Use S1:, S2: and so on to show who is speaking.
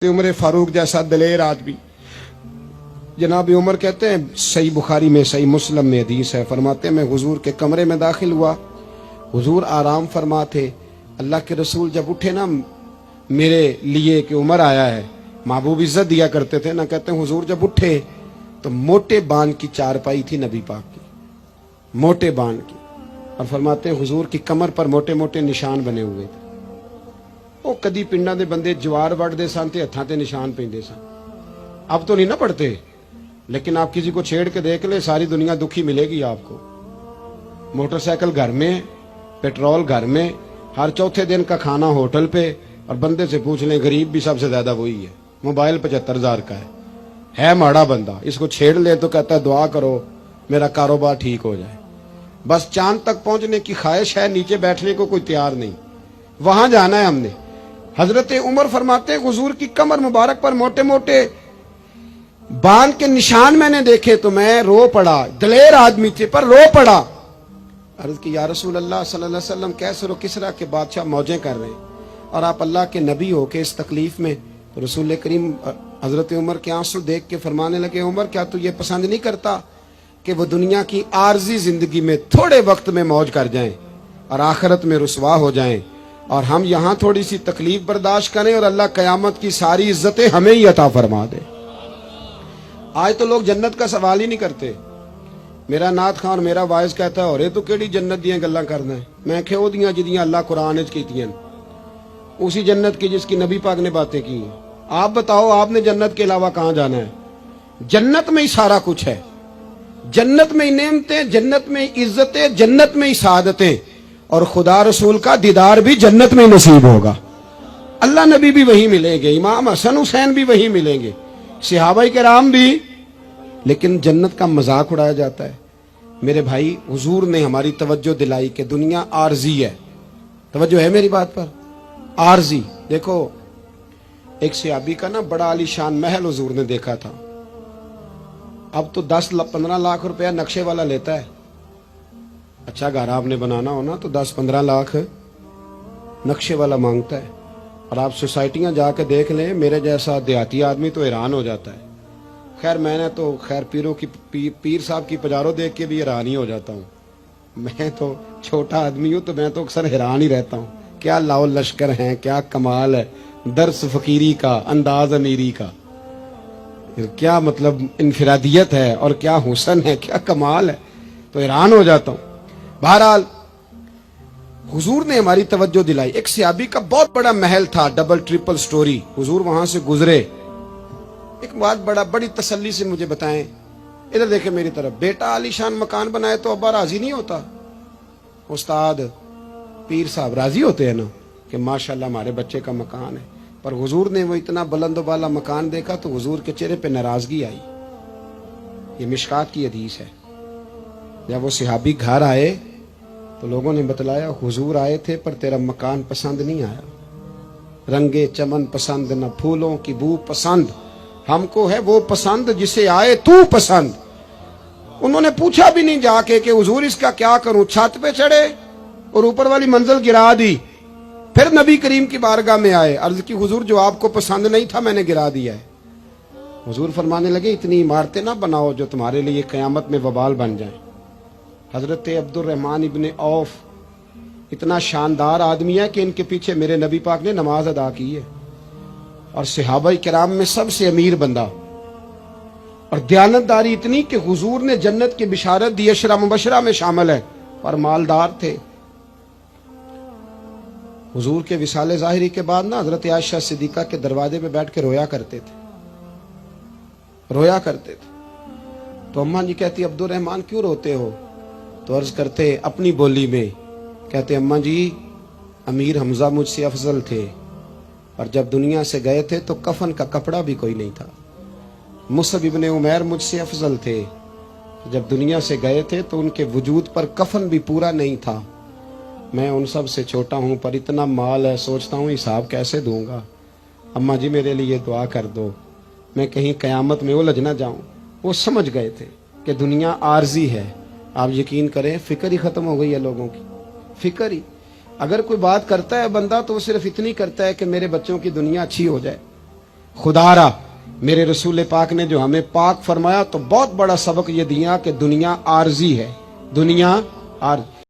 S1: उमर फारूक जैसा दलेर आदमी। जनाब उमर कहते हैं, सही बुखारी में सही मुस्लिम में हदीस है, फरमाते हैं मैं हुजूर के कमरे में दाखिल हुआ, हुजूर आराम फरमा थे। अल्लाह के रसूल जब उठे ना मेरे लिए कि उमर आया है, महबूब इज्जत दिया करते थे ना, कहते हैं हुजूर जब उठे तो मोटे बान की चारपाई थी नबी पाक की, मोटे बान की, और फरमाते हैं हुजूर की कमर पर मोटे मोटे निशान बने हुए थे। वो कदी पिंडा दे बंदे जवार वढ़दे सन ते हत्थां ते निशान पेंदे सन। अब तो नहीं ना पढ़ते, लेकिन आप किसी को छेड़ के देख ले, सारी दुनिया दुखी मिलेगी आपको। मोटरसाइकिल घर में, पेट्रोल घर में, हर चौथे दिन का खाना होटल पे, और बंदे से पूछ लें गरीब भी सबसे ज्यादा वही है। मोबाइल 75,000 का है माड़ा बंदा, इसको छेड़ ले तो कहता है दुआ करो मेरा कारोबार ठीक हो जाए। बस चांद तक पहुंचने की ख्वाहिश है, नीचे बैठने को कोई तैयार नहीं, वहां जाना है हमने। हजरत उमर फरमाते हैं हुजूर की कमर मुबारक पर मोटे मोटे बांध के निशान मैंने देखे तो मैं रो पड़ा। दलेर आदमी थे पर रो पड़ा। अर्ज की या रसूल अल्लाह सल्लल्लाहु अलैहि वसल्लम, कैसे रो किसरा के बादशाह मौजें कर रहे हैं और आप अल्लाह के नबी हो के इस तकलीफ में। तो रसूल करीम हजरत उमर के आंसू देख के फरमाने लगे, उमर क्या तू ये पसंद नहीं करता कि वो दुनिया की आर्जी जिंदगी में थोड़े वक्त में मौज कर जाएं और आखिरत में रुसवा हो जाएं, और हम यहां थोड़ी सी तकलीफ बर्दाश्त करें और अल्लाह कयामत की सारी इज्जतें हमें ही अता फरमा दे। आज तो लोग जन्नत का सवाल ही नहीं करते। मेरा नाथ खान मेरा वाइस कहता है, और तू केड़ी जन्नत दी गल्लां करना है? मैं खे ओदियां जिदियां अल्लाह कुरान विच कीतियां, उसी जन्नत की जिसकी नबी पाक ने बातें की हैं। आप बताओ आपने जन्नत के अलावा कहां जाना है? जन्नत में ही सारा कुछ है, जन्नत में ही नेमतें, जन्नत में ही इज्जतें, जन्नत में ही सादतें, और खुदा रसूल का दीदार भी जन्नत में नसीब होगा। अल्लाह नबी भी वही मिलेंगे, इमाम हसन हुसैन भी वही मिलेंगे, सहाबा किराम भी। लेकिन जन्नत का मजाक उड़ाया जाता है। मेरे भाई, हुजूर ने हमारी तवज्जो दिलाई कि दुनिया आर्जी है। तवज्जो है मेरी बात पर? आर्जी। देखो, एक सहाबी का ना बड़ा आलीशान महल हुजूर ने देखा था। अब तो 10-15 लाख रुपया नक्शे वाला लेता है। अच्छा घर आपने बनाना हो ना तो 10-15 लाख नक्शे वाला मांगता है। और आप सोसाइटियां जाके देख लें, मेरे जैसा देहाती आदमी तो हैरान हो जाता है। खैर मैंने तो पीरों की पीर साहब की पजारों देख के भी हैरान ही हो जाता हूँ। मैं तो छोटा आदमी हूँ तो मैं तो अक्सर हैरान ही रहता हूँ। क्या लाओ लश्कर हैं, क्या कमाल है, दर्स फकीरी का, अंदाज अमीरी का, क्या मतलब इनफिरादियत है और क्या हुसन है, क्या कमाल है, तो हैरान हो जाता हूँ। बहरहाल हुजूर ने हमारी तवज्जो दिलाई। एक सहाबी का बहुत बड़ा महल था, डबल ट्रिपल स्टोरी। हुजूर वहां से गुजरे, एक बात बड़ी तसल्ली से मुझे बताएं, इधर देखे मेरी तरफ। बेटा आलीशान मकान बनाए तो अब्बा राजी नहीं होता? उस्ताद पीर साहब राजी होते हैं ना कि माशाल्लाह हमारे बच्चे का मकान है। पर हुजूर ने वो इतना बुलंद वाला मकान देखा तो हुजूर के चेहरे पे नाराजगी आई। ये मिशकात की हदीस है। जब वो सहाबी घर आए तो लोगों ने बतलाया, हुजूर आए थे पर तेरा मकान पसंद नहीं आया। रंगे चमन पसंद, न फूलों की बू पसंद, हमको है वो पसंद जिसे आए तू पसंद। उन्होंने पूछा भी नहीं जाके कि हुजूर इसका क्या करूं। छत पे चढ़े और ऊपर वाली मंजिल गिरा दी। फिर नबी करीम की बारगाह में आए, अर्ज की हुजूर जो आपको पसंद नहीं था मैंने गिरा दिया है। हुजूर फरमाने लगे, इतनी इमारतें ना बनाओ जो तुम्हारे लिए कयामत में वबाल बन जाए। हजरत अब्दुर्रहमान इब्ने औफ इतना शानदार आदमी है कि इनके पीछे मेरे नबी पाक ने नमाज अदा की है, और सहाबा किराम में सबसे अमीर बंदा, और दयानतदारी इतनी कि हुजूर ने जन्नत की बिशारत दी, अशरा मुबशरा में शामिल है, पर मालदार थे। हुजूर के विसाले ज़ाहिरी के बाद ना हजरत आयशा सिद्दीका के दरवाजे पे बैठ के रोया करते थे। तो अम्मा जी कहती, अब्दुर्रहमान क्यों रोते हो? तो अर्ज करते अपनी बोली में, कहते अम्मा जी अमीर हमजा मुझसे अफजल थे, और जब दुनिया से गए थे तो कफन का कपड़ा भी कोई नहीं था। मुसअब इब्ने उमैर मुझसे अफजल थे, जब दुनिया से गए थे तो उनके वजूद पर कफन भी पूरा नहीं था। मैं उन सब से छोटा हूँ पर इतना माल है, सोचता हूँ हिसाब कैसे दूंगा। अम्मा जी मेरे लिए दुआ कर दो, मैं कहीं कयामत में उलझ ना जाऊं। वो समझ गए थे कि दुनिया आर्जी है। आप यकीन करें, फिक्र ही खत्म हो गई है लोगों की, फिक्र ही। अगर कोई बात करता है बंदा तो वो सिर्फ इतनी करता है कि मेरे बच्चों की दुनिया अच्छी हो जाए, خدارا میرے رسول پاک نے جو ہمیں پاک فرمایا تو بہت بڑا سبق یہ دیا کہ دنیا عارضی ہے، دنیا عارض